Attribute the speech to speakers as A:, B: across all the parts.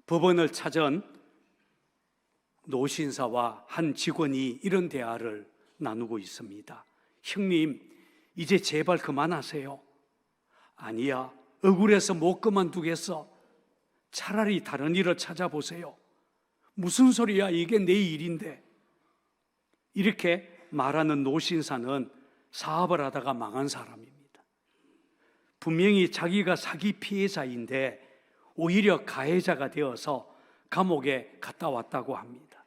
A: 법원을 찾은 노신사와 한 직원이 이런 대화를 나누고 있습니다. 형님, 이제 제발 그만하세요. 아니야, 억울해서 못 그만두겠어. 차라리 다른 일을 찾아보세요. 무슨 소리야, 이게 내 일인데. 이렇게 말하는 노신사는 사업을 하다가 망한 사람입니다. 분명히 자기가 사기 피해자인데 오히려 가해자가 되어서 감옥에 갔다 왔다고 합니다.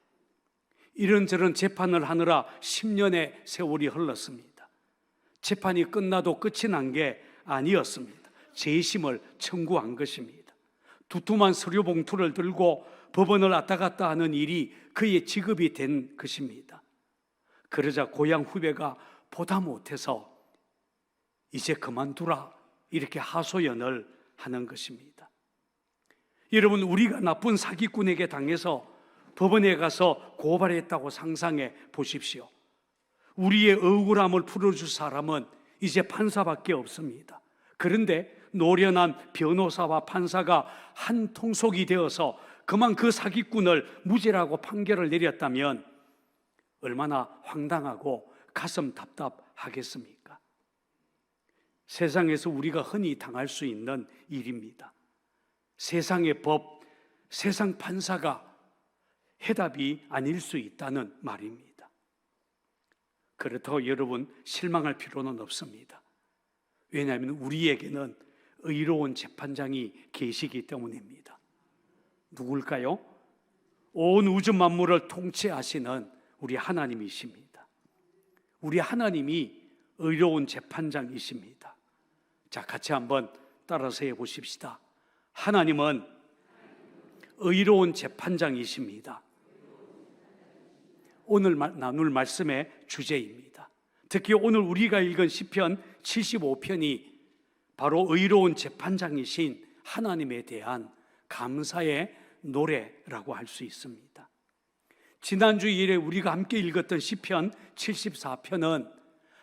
A: 이런저런 재판을 하느라 10년의 세월이 흘렀습니다. 재판이 끝나도 끝이 난 게 아니었습니다. 재심을 청구한 것입니다. 두툼한 서류 봉투를 들고 법원을 왔다 갔다 하는 일이 그의 직업이 된 것입니다. 그러자 고향 후배가 보다 못해서 이제 그만두라, 이렇게 하소연을 하는 것입니다. 여러분, 우리가 나쁜 사기꾼에게 당해서 법원에 가서 고발했다고 상상해 보십시오. 우리의 억울함을 풀어줄 사람은 이제 판사밖에 없습니다. 그런데 노련한 변호사와 판사가 한 통속이 되어서 그만 그 사기꾼을 무죄라고 판결을 내렸다면 얼마나 황당하고 가슴 답답하겠습니까? 세상에서 우리가 흔히 당할 수 있는 일입니다. 세상의 법, 세상 판사가 해답이 아닐 수 있다는 말입니다. 그렇다고 여러분 실망할 필요는 없습니다. 왜냐하면 우리에게는 의로운 재판장이 계시기 때문입니다. 누굴까요? 온 우주 만물을 통치하시는 우리 하나님이십니다. 우리 하나님이 의로운 재판장이십니다. 자, 같이 한번 따라서 해보십시다. 하나님은 의로운 재판장이십니다. 오늘 나눌 말씀의 주제입니다. 특히 오늘 우리가 읽은 시편 75편이 바로 의로운 재판장이신 하나님에 대한 감사의 노래라고 할 수 있습니다. 지난주 일에 우리가 함께 읽었던 시편 74편은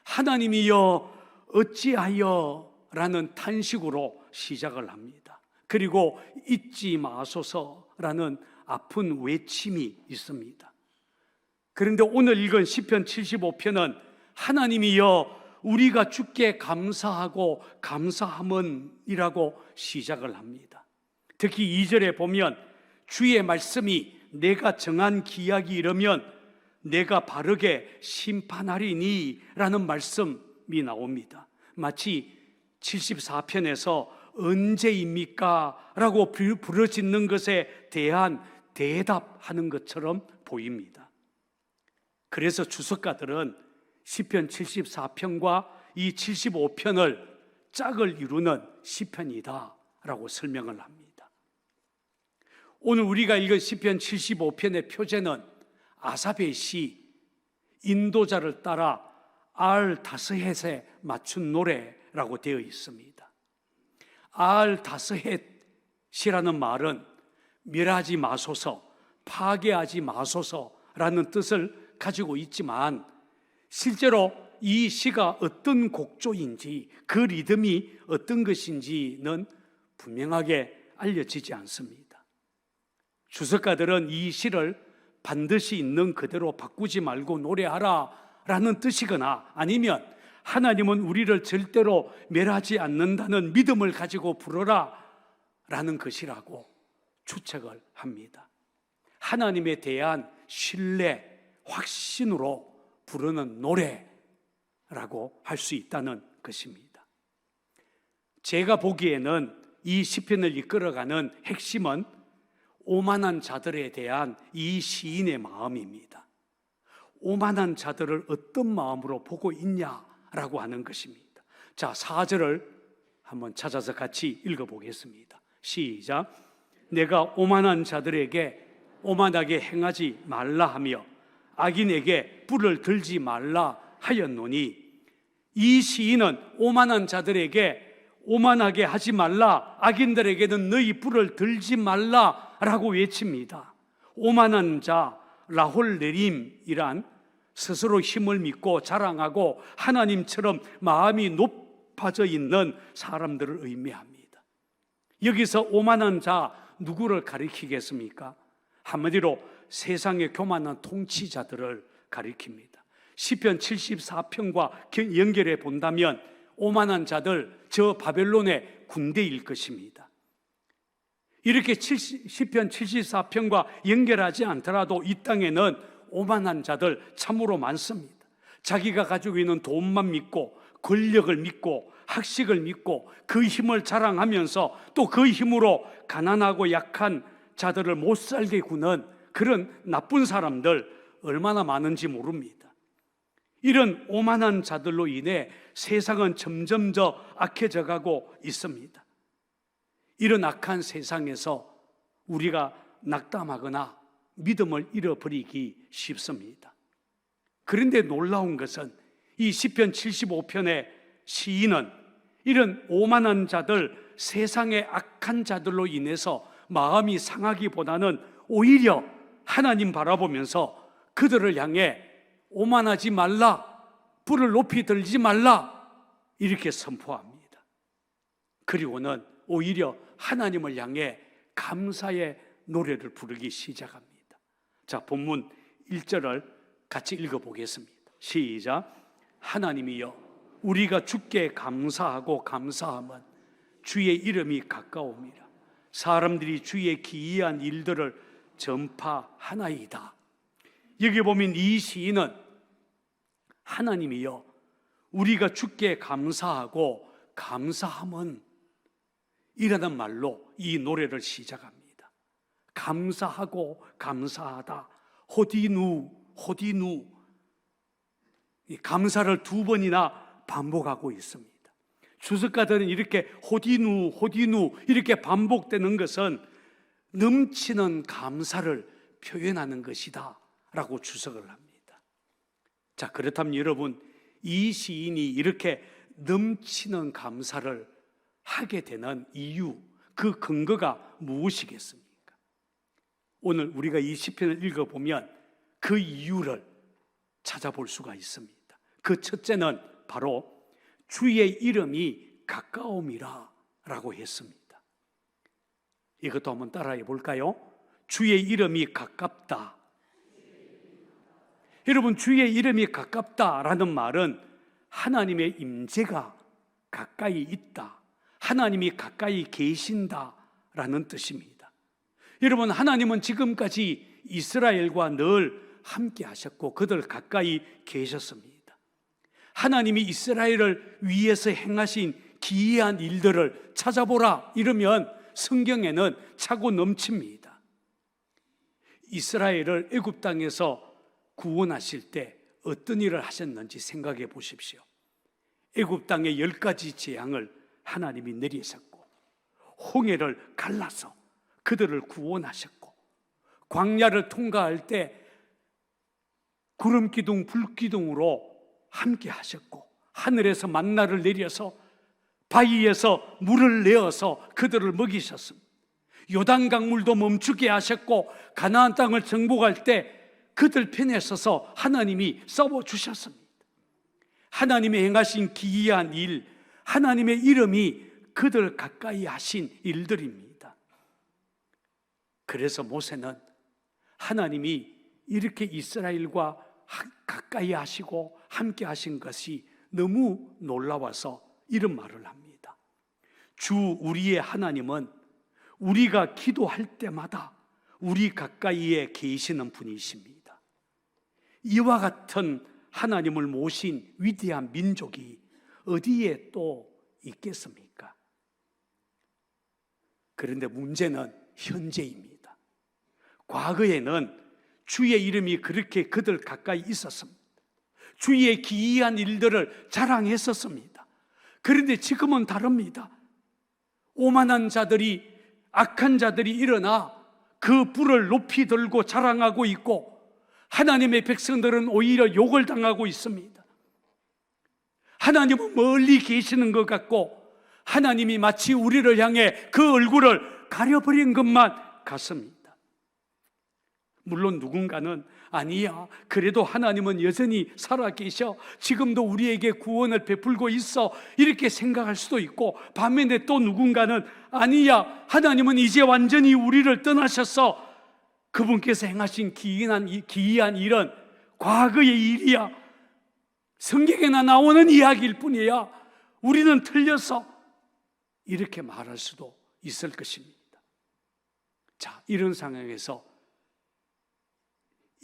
A: 하나님이여 어찌하여 라는 탄식으로 시작을 합니다. 그리고 잊지 마소서라는 아픈 외침이 있습니다. 그런데 오늘 읽은 시편 75편은 하나님이여 우리가 주께 감사하고 감사함은이라고 시작을 합니다. 특히 2절에 보면 주의 말씀이 내가 정한 기약이 이르면 내가 바르게 심판하리니 라는 말씀이 나옵니다. 마치 74편에서 언제입니까? 라고 부르짖는 것에 대한 대답하는 것처럼 보입니다. 그래서 주석가들은 시편 74편과 이 75편을 짝을 이루는 시편이다 라고 설명을 합니다. 오늘 우리가 읽은 시편 75편의 표제는 아삽의 시 인도자를 따라 알-다스헷에 맞춘 노래라고 되어 있습니다. 알-다스헷이라는 말은 멸하지 마소서, 파괴하지 마소서라는 뜻을 가지고 있지만 실제로 이 시가 어떤 곡조인지 그 리듬이 어떤 것인지는 분명하게 알려지지 않습니다. 주석가들은 이 시를 반드시 있는 그대로 바꾸지 말고 노래하라 라는 뜻이거나 아니면 하나님은 우리를 절대로 멸하지 않는다는 믿음을 가지고 부르라 라는 것이라고 추측을 합니다. 하나님에 대한 신뢰, 확신으로 부르는 노래라고 할 수 있다는 것입니다. 제가 보기에는 이 시편을 이끌어가는 핵심은 오만한 자들에 대한 이 시인의 마음입니다. 오만한 자들을 어떤 마음으로 보고 있냐라고 하는 것입니다. 자, 4절을 한번 찾아서 같이 읽어보겠습니다. 시작. 내가 오만한 자들에게 오만하게 행하지 말라 하며 악인에게 뿔을 들지 말라 하였노니, 이 시인은 오만한 자들에게 오만하게 하지 말라, 악인들에게는 너희 뿔을 들지 말라 라고 외칩니다. 오만한 자, 라홀레림이란 스스로 힘을 믿고 자랑하고 하나님처럼 마음이 높아져 있는 사람들을 의미합니다. 여기서 오만한 자, 누구를 가리키겠습니까? 한마디로 세상의 교만한 통치자들을 가리킵니다. 시편 74편과 연결해 본다면 오만한 자들, 저 바벨론의 군대일 것입니다. 이렇게 시편 74편과 연결하지 않더라도 이 땅에는 오만한 자들 참으로 많습니다. 자기가 가지고 있는 돈만 믿고, 권력을 믿고, 학식을 믿고, 그 힘을 자랑하면서 또 그 힘으로 가난하고 약한 자들을 못 살게 구는 그런 나쁜 사람들 얼마나 많은지 모릅니다. 이런 오만한 자들로 인해 세상은 점점 더 악해져 가고 있습니다. 이런 악한 세상에서 우리가 낙담하거나 믿음을 잃어버리기 쉽습니다. 그런데 놀라운 것은 이 시편 75편의 시인은 이런 오만한 자들, 세상의 악한 자들로 인해서 마음이 상하기보다는 오히려 하나님 바라보면서 그들을 향해 오만하지 말라, 불을 높이 들지 말라 이렇게 선포합니다. 그리고는 오히려 하나님을 향해 감사의 노래를 부르기 시작합니다. 자, 본문 1절을 같이 읽어보겠습니다. 시작. 하나님이여, 우리가 주께 감사하고 감사함은 주의 이름이 가까움이라. 사람들이 주의 기이한 일들을 전파하나이다. 여기 보면 이 시인은 하나님이여, 우리가 주께 감사하고 감사함은 이라는 말로 이 노래를 시작합니다. 감사하고 감사하다. 호디누, 호디누. 이 감사를 두 번이나 반복하고 있습니다. 주석가들은 이렇게 호디누, 호디누 이렇게 반복되는 것은 넘치는 감사를 표현하는 것이다 라고 주석을 합니다. 자, 그렇다면 여러분, 이 시인이 이렇게 넘치는 감사를 하게 되는 이유, 그 근거가 무엇이겠습니까? 오늘 우리가 이 시편을 읽어보면 그 이유를 찾아볼 수가 있습니다. 그 첫째는 바로 주의 이름이 가까움이라 라고 했습니다. 이것도 한번 따라해 볼까요? 주의 이름이 가깝다. 여러분, 주의 이름이 가깝다라는 말은 하나님의 임재가 가까이 있다, 하나님이 가까이 계신다라는 뜻입니다. 여러분, 하나님은 지금까지 이스라엘과 늘 함께 하셨고 그들 가까이 계셨습니다. 하나님이 이스라엘을 위해서 행하신 기이한 일들을 찾아보라 이러면 성경에는 차고 넘칩니다. 이스라엘을 애굽 땅에서 구원하실 때 어떤 일을 하셨는지 생각해 보십시오. 애굽 땅에 10가지 재앙을 하나님이 내리셨고, 홍해를 갈라서 그들을 구원하셨고, 광야를 통과할 때 구름기둥 불기둥으로 함께 하셨고, 하늘에서 만나를 내려서 바위에서 물을 내어서 그들을 먹이셨습니다. 요단강 물도 멈추게 하셨고, 가나안 땅을 정복할 때 그들 편에 서서 하나님이 싸워주셨습니다. 하나님이 행하신 기이한 일, 하나님의 이름이 그들 가까이 하신 일들입니다. 그래서 모세는 하나님이 이렇게 이스라엘과 가까이 하시고 함께 하신 것이 너무 놀라워서 이런 말을 합니다. 주 우리의 하나님은 우리가 기도할 때마다 우리 가까이에 계시는 분이십니다. 이와 같은 하나님을 모신 위대한 민족이 어디에 또 있겠습니까? 그런데 문제는 현재입니다. 과거에는 주의 이름이 그렇게 그들 가까이 있었습니다. 주의 기이한 일들을 자랑했었습니다. 그런데 지금은 다릅니다. 오만한 자들이, 악한 자들이 일어나 그 불을 높이 들고 자랑하고 있고, 하나님의 백성들은 오히려 욕을 당하고 있습니다. 하나님은 멀리 계시는 것 같고 하나님이 마치 우리를 향해 그 얼굴을 가려버린 것만 같습니다. 물론 누군가는 아니야, 그래도 하나님은 여전히 살아계셔, 지금도 우리에게 구원을 베풀고 있어, 이렇게 생각할 수도 있고, 반면에 또 누군가는 아니야, 하나님은 이제 완전히 우리를 떠나셨어, 그분께서 행하신 기이한 일은 과거의 일이야, 성경에나 나오는 이야기일 뿐이야, 우리는 틀렸어, 이렇게 말할 수도 있을 것입니다. 자, 이런 상황에서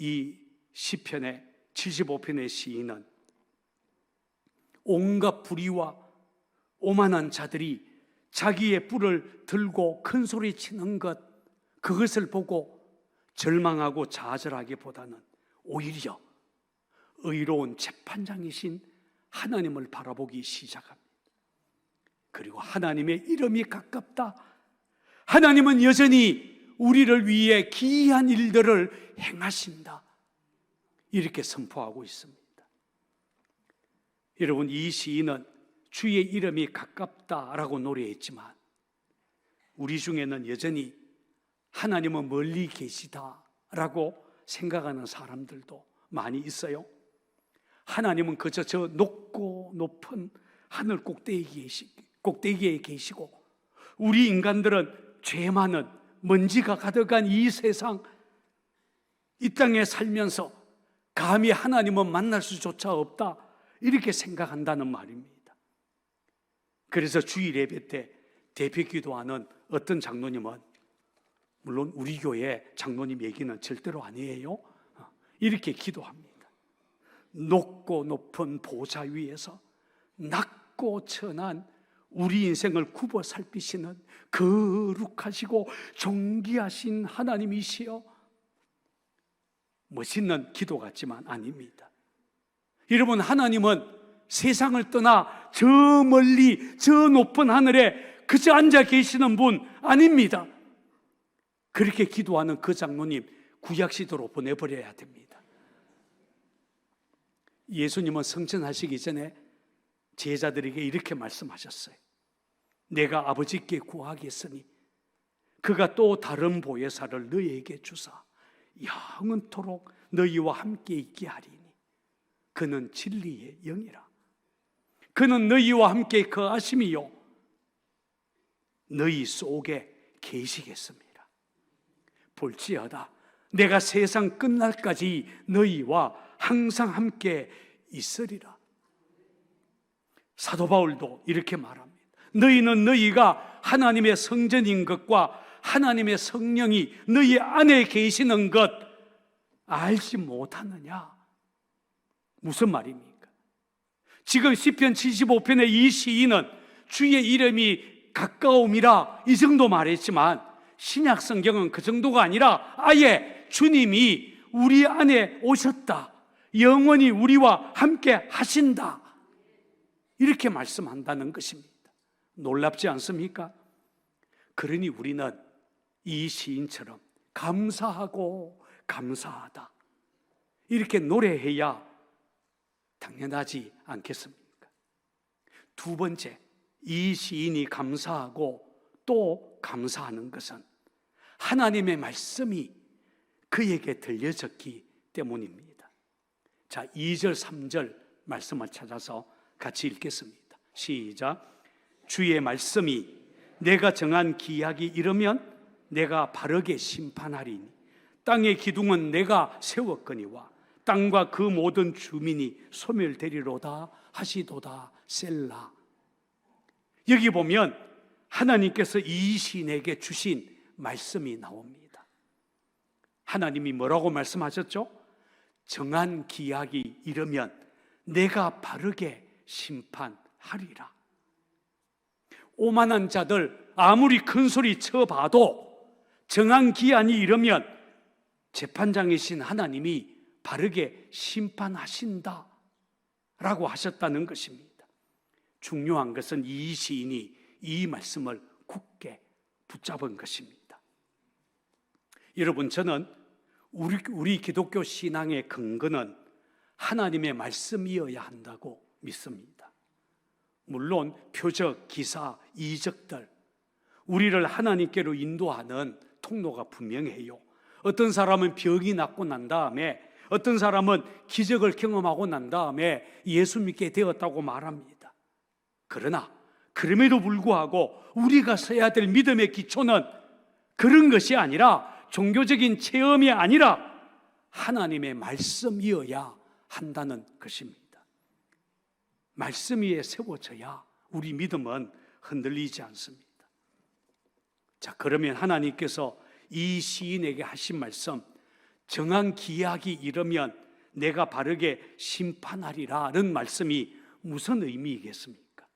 A: 이 시편의 75편의 시인은 온갖 불의와 오만한 자들이 자기의 뿔을 들고 큰 소리 치는 그것을 보고 절망하고 좌절하기보다는 오히려 의로운 재판장이신 하나님을 바라보기 시작합니다. 그리고 하나님의 이름이 가깝다, 하나님은 여전히 우리를 위해 기이한 일들을 행하신다, 이렇게 선포하고 있습니다. 여러분, 이 시인은 주의 이름이 가깝다라고 노래했지만 우리 중에는 여전히 하나님은 멀리 계시다라고 생각하는 사람들도 많이 있어요. 하나님은 그저 저 높고 높은 하늘 꼭대기에 계시고 우리 인간들은 죄 많은 먼지가 가득한 이 세상, 이 땅에 살면서 감히 하나님은 만날 수조차 없다, 이렇게 생각한다는 말입니다. 그래서 주일 예배 때 대표 기도하는 어떤 장로님은, 물론 우리 교회 장로님 얘기는 절대로 아니에요, 이렇게 기도합니다. 높고 높은 보좌 위에서 낮고 천한 우리 인생을 굽어 살피시는 거룩하시고 존귀하신 하나님이시여. 멋있는 기도 같지만 아닙니다. 여러분, 하나님은 세상을 떠나 저 멀리 저 높은 하늘에 그저 앉아 계시는 분 아닙니다. 그렇게 기도하는 그 장로님 구약시대로 보내버려야 됩니다. 예수님은 성천하시기 전에 제자들에게 이렇게 말씀하셨어요. 내가 아버지께 구하겠으니 그가 또 다른 보혜사를 너희에게 주사 영원토록 너희와 함께 있게 하리니 그는 진리의 영이라. 그는 너희와 함께 거하심이요 너희 속에 계시겠습니다. 볼지어다 내가 세상 끝날까지 너희와 항상 함께 있으리라. 사도 바울도 이렇게 말합니다. 너희는 너희가 하나님의 성전인 것과 하나님의 성령이 너희 안에 계시는 것 알지 못하느냐? 무슨 말입니까? 지금 시편 75편의 이 시인은 주의 이름이 가까움이라 이 정도 말했지만 신약 성경은 그 정도가 아니라 아예 주님이 우리 안에 오셨다, 영원히 우리와 함께 하신다, 이렇게 말씀한다는 것입니다. 놀랍지 않습니까? 그러니 우리는 이 시인처럼 감사하고 감사하다 이렇게 노래해야 당연하지 않겠습니까? 두 번째, 이 시인이 감사하고 또 감사하는 것은 하나님의 말씀이 그에게 들려졌기 때문입니다. 자, 2절 3절 말씀을 찾아서 같이 읽겠습니다. 시작. 주의 말씀이 내가 정한 기약이 이르면 내가 바르게 심판하리니 땅의 기둥은 내가 세웠거니와 땅과 그 모든 주민이 소멸되리로다 하시도다 셀라. 여기 보면 하나님께서 이 시인에게 주신 말씀이 나옵니다. 하나님이 뭐라고 말씀하셨죠? 정한 기약이 이르면 내가 바르게 심판하리라. 오만한 자들 아무리 큰 소리 쳐봐도 정한 기한이 이르면 재판장이신 하나님이 바르게 심판하신다 라고 하셨다는 것입니다. 중요한 것은 이 시인이 이 말씀을 굳게 붙잡은 것입니다. 여러분, 저는 우리 기독교 신앙의 근거는 하나님의 말씀이어야 한다고 믿습니다. 물론 표적, 기사, 이적들 우리를 하나님께로 인도하는 통로가 분명해요. 어떤 사람은 병이 낫고 난 다음에, 어떤 사람은 기적을 경험하고 난 다음에 예수 믿게 되었다고 말합니다. 그러나 그럼에도 불구하고 우리가 서야 될 믿음의 기초는 그런 것이 아니라, 종교적인 체험이 아니라 하나님의 말씀이어야 한다는 것입니다. 말씀 위에 세워져야 우리 믿음은 흔들리지 않습니다. 자, 그러면 하나님께서 이 시인에게 하신 말씀, 정한 기약이 이르면 내가 바르게 심판하리라는 말씀이 무슨 의미이겠습니까?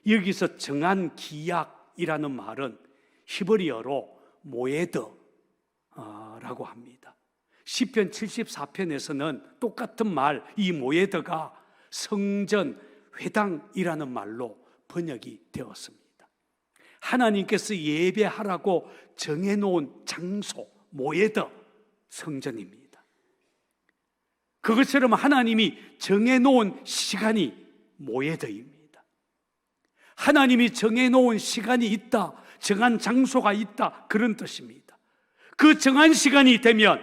A: 여기서 정한 기약이라는 말은 히브리어로 모에드라고 합니다. 시편 74편에서는 똑같은 말, 이 모에드가 성전, 회당이라는 말로 번역이 되었습니다. 하나님께서 예배하라고 정해놓은 장소, 모에드, 성전입니다. 그것처럼 하나님이 정해놓은 시간이 모에드입니다. 하나님이 정해놓은 시간이 있다, 정한 장소가 있다, 그런 뜻입니다. 그 정한 시간이 되면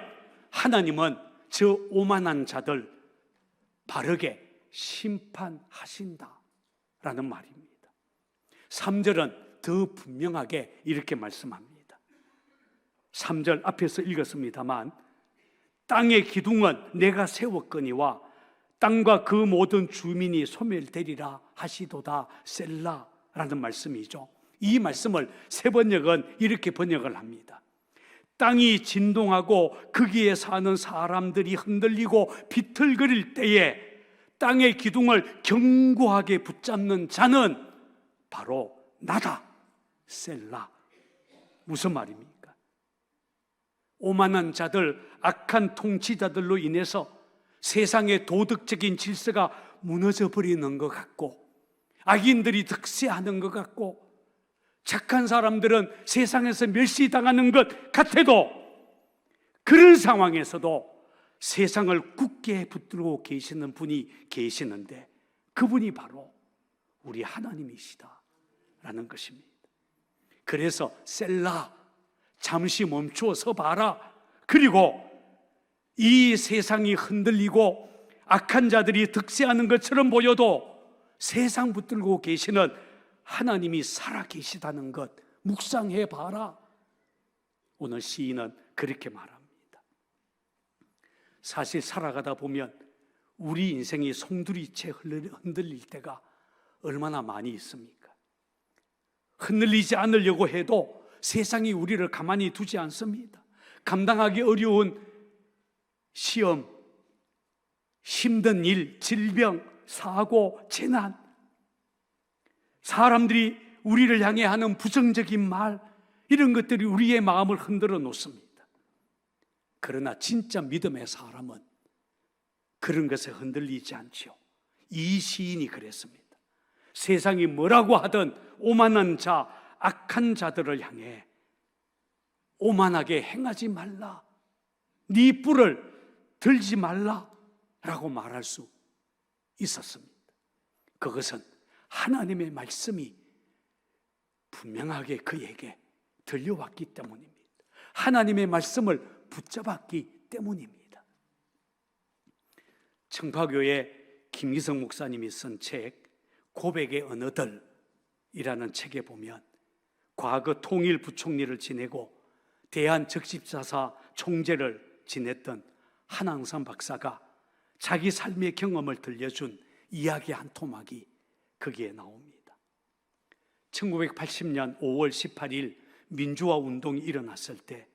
A: 하나님은 저 오만한 자들 바르게 심판하신다라는 말입니다. 3절은 더 분명하게 이렇게 말씀합니다. 3절 앞에서 읽었습니다만, 땅의 기둥은 내가 세웠거니와 땅과 그 모든 주민이 소멸되리라 하시도다 셀라라는 말씀이죠. 이 말씀을 새 번역은 이렇게 번역을 합니다. 땅이 진동하고 거기에 사는 사람들이 흔들리고 비틀거릴 때에 땅의 기둥을 견고하게 붙잡는 자는 바로 나다, 셀라. 무슨 말입니까? 오만한 자들, 악한 통치자들로 인해서 세상의 도덕적인 질서가 무너져 버리는 것 같고, 악인들이 득세하는 것 같고, 착한 사람들은 세상에서 멸시당하는 것 같아도, 그런 상황에서도 세상을 굳게 붙들고 계시는 분이 계시는데, 그분이 바로 우리 하나님이시다라는 것입니다. 그래서 셀라, 잠시 멈추어서 봐라. 그리고 이 세상이 흔들리고 악한 자들이 득세하는 것처럼 보여도 세상 붙들고 계시는 하나님이 살아계시다는 것 묵상해 봐라. 오늘 시인은 그렇게 말합니다. 사실 살아가다 보면 우리 인생이 송두리째 흔들릴 때가 얼마나 많이 있습니까? 흔들리지 않으려고 해도 세상이 우리를 가만히 두지 않습니다. 감당하기 어려운 시험, 힘든 일, 질병, 사고, 재난, 사람들이 우리를 향해 하는 부정적인 말, 이런 것들이 우리의 마음을 흔들어 놓습니다. 그러나 진짜 믿음의 사람은 그런 것에 흔들리지 않죠. 이 시인이 그랬습니다. 세상이 뭐라고 하든 오만한 자, 악한 자들을 향해 오만하게 행하지 말라, 네 뿔을 들지 말라라고 말할 수 있었습니다. 그것은 하나님의 말씀이 분명하게 그에게 들려왔기 때문입니다. 하나님의 말씀을 붙잡았기 때문입니다. 청파교회 김기성 목사님이 쓴 책 고백의 언어들이라는 책에 보면, 과거 통일 부총리를 지내고 대한적십자사 총재를 지냈던 한항선 박사가 자기 삶의 경험을 들려준 이야기 한 토막이 거기에 나옵니다. 1980년 5월 18일 민주화 운동이 일어났을 때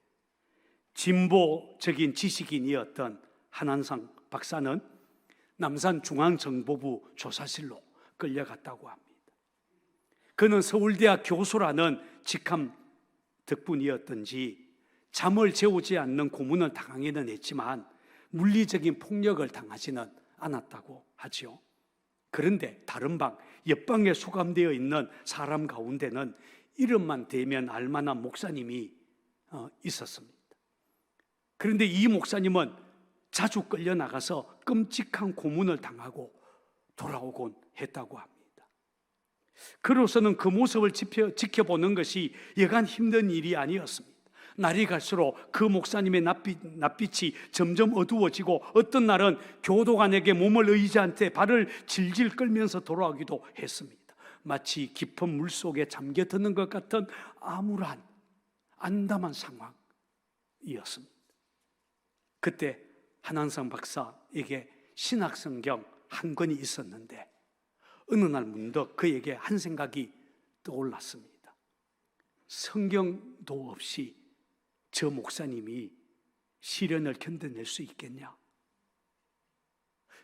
A: 진보적인 지식인이었던 한한상 박사는 남산중앙정보부 조사실로 끌려갔다고 합니다. 그는 서울대학 교수라는 직함 덕분이었던지 잠을 재우지 않는 고문을 당하기는 했지만 물리적인 폭력을 당하지는 않았다고 하죠. 그런데 다른 방, 옆방에 수감되어 있는 사람 가운데는 이름만 대면 알만한 목사님이 있었습니다. 그런데 이 목사님은 자주 끌려나가서 끔찍한 고문을 당하고 돌아오곤 했다고 합니다. 그로서는 그 모습을 지켜보는 것이 여간 힘든 일이 아니었습니다. 날이 갈수록 그 목사님의 낯빛이 점점 어두워지고 어떤 날은 교도관에게 몸을 의지한 채 발을 질질 끌면서 돌아오기도 했습니다. 마치 깊은 물속에 잠겨드는 것 같은 암울한 암담한 상황이었습니다. 그때 한한상 박사에게 신학성경 한 권이 있었는데 어느 날 문득 그에게 한 생각이 떠올랐습니다. 성경도 없이 저 목사님이 시련을 견뎌낼 수 있겠냐?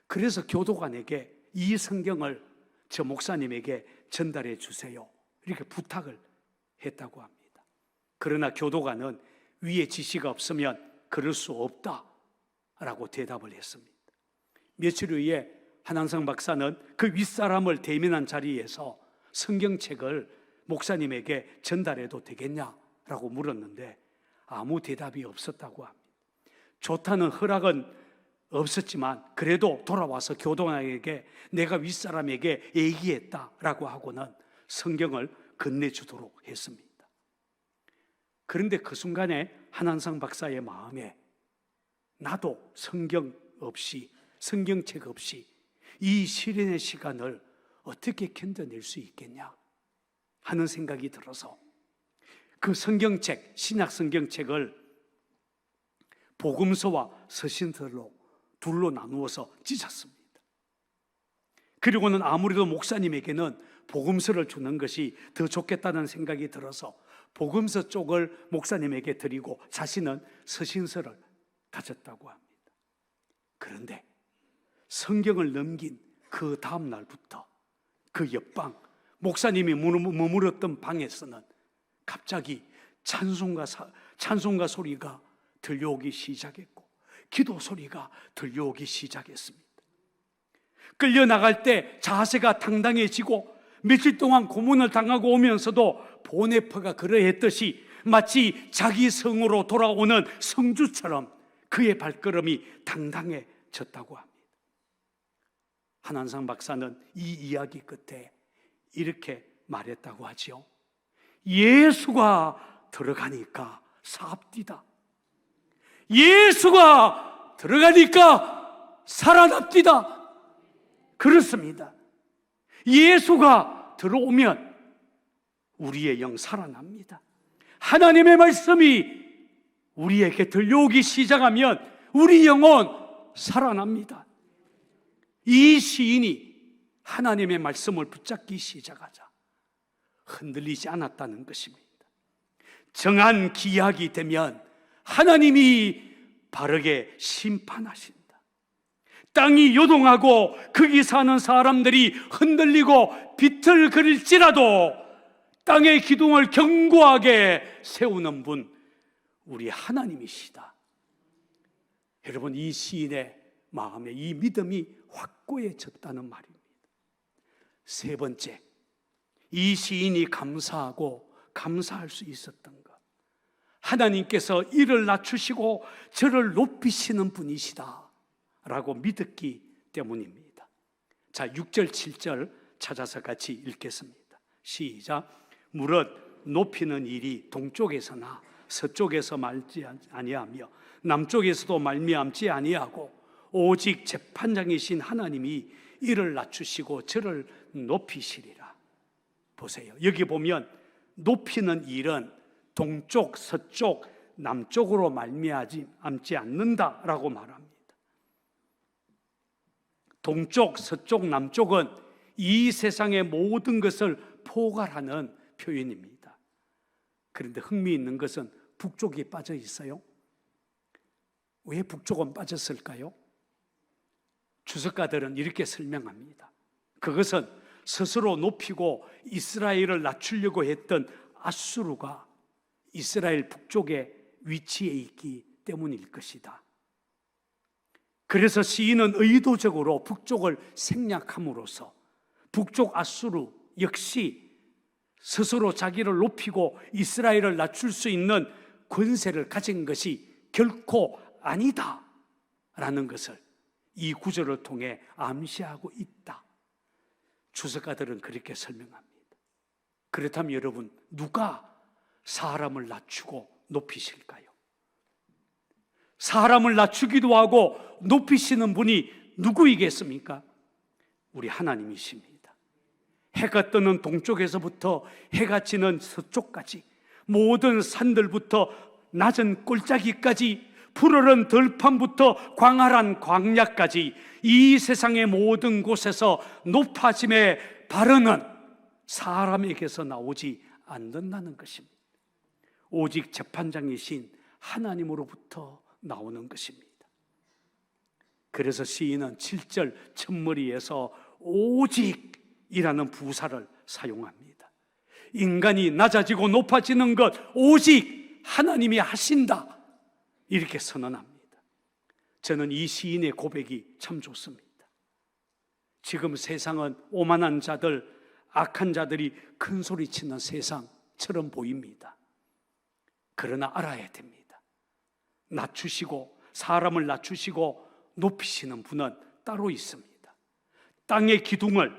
A: 그래서 교도관에게 이 성경을 저 목사님에게 전달해 주세요, 이렇게 부탁을 했다고 합니다. 그러나 교도관은 위에 지시가 없으면 그럴 수 없다라고 대답을 했습니다. 며칠 후에 한한상 박사는 그 윗사람을 대면한 자리에서 성경책을 목사님에게 전달해도 되겠냐라고 물었는데 아무 대답이 없었다고 합니다. 좋다는 허락은 없었지만 그래도 돌아와서 교도관에게 내가 윗사람에게 얘기했다라고 하고는 성경을 건네주도록 했습니다. 그런데 그 순간에 한한상 박사의 마음에 나도 성경책 없이 이 시련의 시간을 어떻게 견뎌낼 수 있겠냐 하는 생각이 들어서 그 성경책, 신약 성경책을 복음서와 서신서로 둘로 나누어서 찢었습니다. 그리고는 아무래도 목사님에게는 복음서를 주는 것이 더 좋겠다는 생각이 들어서 복음서 쪽을 목사님에게 드리고 자신은 서신서를 가졌다고 합니다. 그런데 성경을 넘긴 그 다음 날부터 그 옆방 목사님이 머물렀던 방에서는 갑자기 찬송가 소리가 들려오기 시작했고 기도 소리가 들려오기 시작했습니다. 끌려나갈 때 자세가 당당해지고 며칠 동안 고문을 당하고 오면서도 보네퍼가 그러했듯이 마치 자기 성으로 돌아오는 성주처럼 그의 발걸음이 당당해졌다고 합니다. 한한상 박사는 이 이야기 끝에 이렇게 말했다고 하지요. 예수가 들어가니까 삽디다. 예수가 들어가니까 살아납디다. 그렇습니다. 예수가 들어오면 우리의 영 살아납니다. 하나님의 말씀이 우리에게 들려오기 시작하면 우리 영혼 살아납니다. 이 시인이 하나님의 말씀을 붙잡기 시작하자 흔들리지 않았다는 것입니다. 정한 기약이 되면 하나님이 바르게 심판하신다. 땅이 요동하고 거기 사는 사람들이 흔들리고 비틀거릴지라도 땅의 기둥을 견고하게 세우는 분, 우리 하나님이시다. 여러분, 이 시인의 마음에 이 믿음이 확고해졌다는 말입니다. 세 번째, 이 시인이 감사할 수 있었던 것, 하나님께서 이를 낮추시고 저를 높이시는 분이시다 라고 믿었기 때문입니다. 자, 6절 7절 찾아서 같이 읽겠습니다. 시작. 무릇 높이는 일이 동쪽에서나 서쪽에서 말지 아니하며 남쪽에서도 말미암지 아니하고 오직 재판장이신 하나님이 이를 낮추시고 저를 높이시리라. 보세요. 여기 보면 높이는 일은 동쪽, 서쪽, 남쪽으로 말미암지 않는다라고 말합니다. 동쪽, 서쪽, 남쪽은 이 세상의 모든 것을 포괄하는 표현입니다. 그런데 흥미있는 것은 북쪽이 빠져 있어요. 왜 북쪽은 빠졌을까요? 주석가들은 이렇게 설명합니다. 그것은 스스로 높이고 이스라엘을 낮추려고 했던 아수르가 이스라엘 북쪽에 위치해 있기 때문일 것이다. 그래서 시인은 의도적으로 북쪽을 생략함으로써 북쪽 아수르 역시 스스로 자기를 높이고 이스라엘을 낮출 수 있는 권세를 가진 것이 결코 아니다 라는 것을 이 구절을 통해 암시하고 있다. 주석가들은 그렇게 설명합니다. 그렇다면 여러분, 누가 사람을 낮추고 높이실까요? 사람을 낮추기도 하고 높이시는 분이 누구이겠습니까? 우리 하나님이십니다. 해가 뜨는 동쪽에서부터 해가 지는 서쪽까지, 모든 산들부터 낮은 골짜기까지, 푸르른 들판부터 광활한 광야까지, 이 세상의 모든 곳에서 높아짐의 발언은 사람에게서 나오지 않는다는 것입니다. 오직 재판장이신 하나님으로부터 나오는 것입니다. 그래서 시인은 7절 첫머리에서 오직이라는 부사를 사용합니다. 인간이 낮아지고 높아지는 것 오직 하나님이 하신다, 이렇게 선언합니다. 저는 이 시인의 고백이 참 좋습니다. 지금 세상은 오만한 자들, 악한 자들이 큰 소리 치는 세상처럼 보입니다. 그러나 알아야 됩니다. 낮추시고 사람을 낮추시고 높이시는 분은 따로 있습니다. 땅의 기둥을,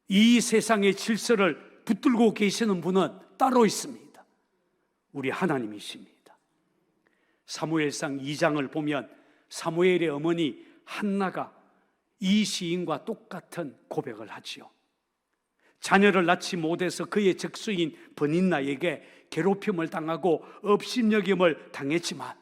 A: 이 세상의 질서를 붙들고 계시는 분은 따로 있습니다. 우리 하나님이십니다. 사무엘상 2장을 보면 사무엘의 어머니 한나가 이 시인과 똑같은 고백을 하지요. 자녀를 낳지 못해서 그의 적수인 버닌나에게 괴롭힘을 당하고 업신여김을 당했지만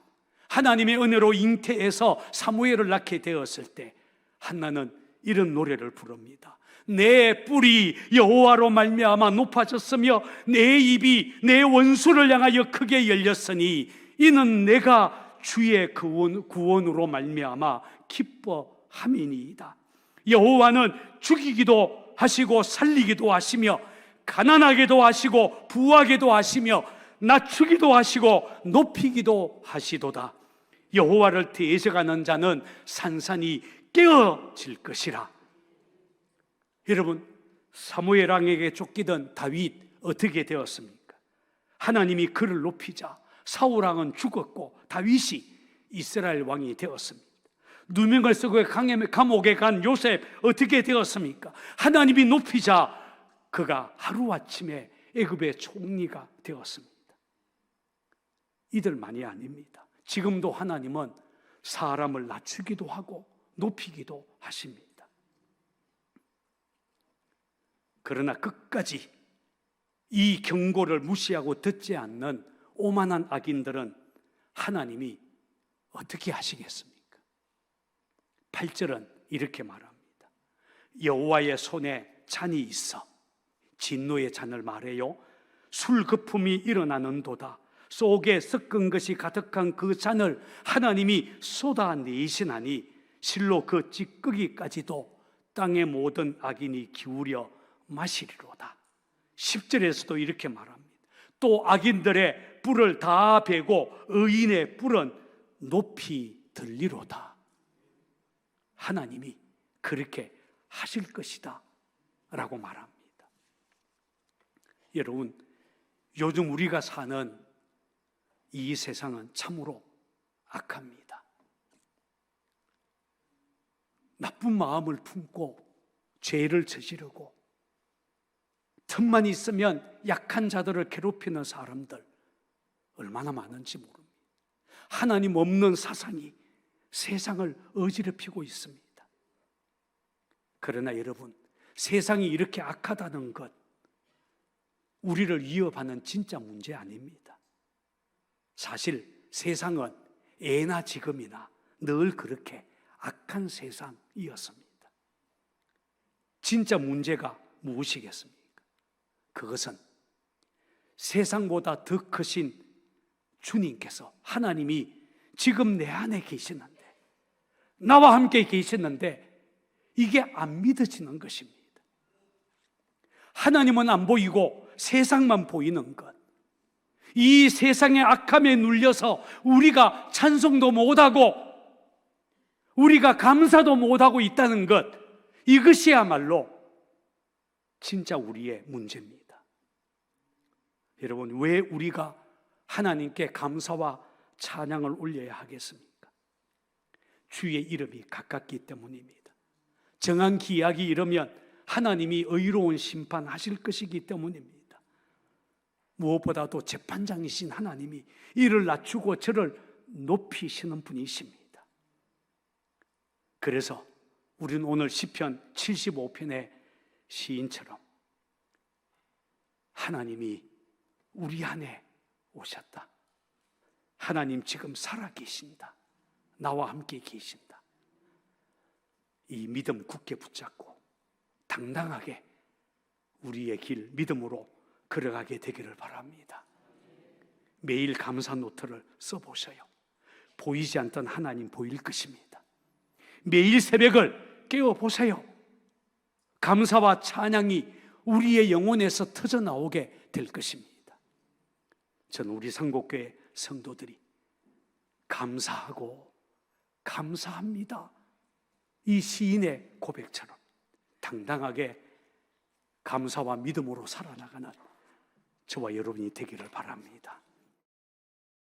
A: 하나님의 은혜로 잉태해서 사무엘을 낳게 되었을 때 한나는 이런 노래를 부릅니다. 내 뿔이 여호와로 말미암아 높아졌으며 내 입이 내 원수를 향하여 크게 열렸으니 이는 내가 주의 구원으로 말미암아 기뻐함이니이다. 여호와는 죽이기도 하시고 살리기도 하시며 가난하게도 하시고 부하게도 하시며 낮추기도 하시고 높이기도 하시도다. 여호와를 대적하는 자는 산산이 깨어질 것이라. 여러분, 사무엘 왕에게 쫓기던 다윗 어떻게 되었습니까? 하나님이 그를 높이자 사울 왕은 죽었고 다윗이 이스라엘 왕이 되었습니다. 누명을 쓰고 감옥에 간 요셉 어떻게 되었습니까? 하나님이 높이자 그가 하루아침에 애굽의 총리가 되었습니다. 이들만이 아닙니다. 지금도 하나님은 사람을 낮추기도 하고 높이기도 하십니다. 그러나 끝까지 이 경고를 무시하고 듣지 않는 오만한 악인들은 하나님이 어떻게 하시겠습니까? 8절은 이렇게 말합니다. 여호와의 손에 잔이 있어, 진노의 잔을 말해요. 술 거품이 일어나는도다. 속에 섞은 것이 가득한 그 잔을 하나님이 쏟아내시나니 실로 그 찌꺼기까지도 땅의 모든 악인이 기울여 마시리로다. 10절에서도 이렇게 말합니다. 또 악인들의 뿔을 다 베고 의인의 뿔은 높이 들리로다. 하나님이 그렇게 하실 것이다 라고 말합니다. 여러분, 요즘 우리가 사는 이 세상은 참으로 악합니다. 나쁜 마음을 품고 죄를 저지르고 틈만 있으면 약한 자들을 괴롭히는 사람들 얼마나 많은지 모릅니다. 하나님 없는 사상이 세상을 어지럽히고 있습니다. 그러나 여러분, 세상이 이렇게 악하다는 것, 우리를 위협하는 진짜 문제 아닙니다. 사실 세상은 예나 지금이나 늘 그렇게 악한 세상이었습니다. 진짜 문제가 무엇이겠습니까? 그것은 세상보다 더 크신 주님께서, 하나님이 지금 내 안에 계시는데, 나와 함께 계시는데 이게 안 믿어지는 것입니다. 하나님은 안 보이고 세상만 보이는 것, 이 세상의 악함에 눌려서 우리가 찬송도 못하고 우리가 감사도 못하고 있다는 것, 이것이야말로 진짜 우리의 문제입니다. 여러분, 왜 우리가 하나님께 감사와 찬양을 올려야 하겠습니까? 주의 이름이 가깝기 때문입니다. 정한 기약이 이르면 하나님이 의로운 심판하실 것이기 때문입니다. 무엇보다도 재판장이신 하나님이 이를 낮추고 저를 높이시는 분이십니다. 그래서 우리는 오늘 시편 75편의 시인처럼 하나님이 우리 안에 오셨다. 하나님 지금 살아계신다. 나와 함께 계신다. 이 믿음 굳게 붙잡고 당당하게 우리의 길 믿음으로 걸어가게 되기를 바랍니다. 매일 감사 노트를 써보셔요. 보이지 않던 하나님 보일 것입니다. 매일 새벽을 깨워보세요. 감사와 찬양이 우리의 영혼에서 터져나오게 될 것입니다. 저는 우리 상곡교회 성도들이 감사하고 감사합니다, 이 시인의 고백처럼 당당하게 감사와 믿음으로 살아나가는 저와 여러분이 되기를 바랍니다.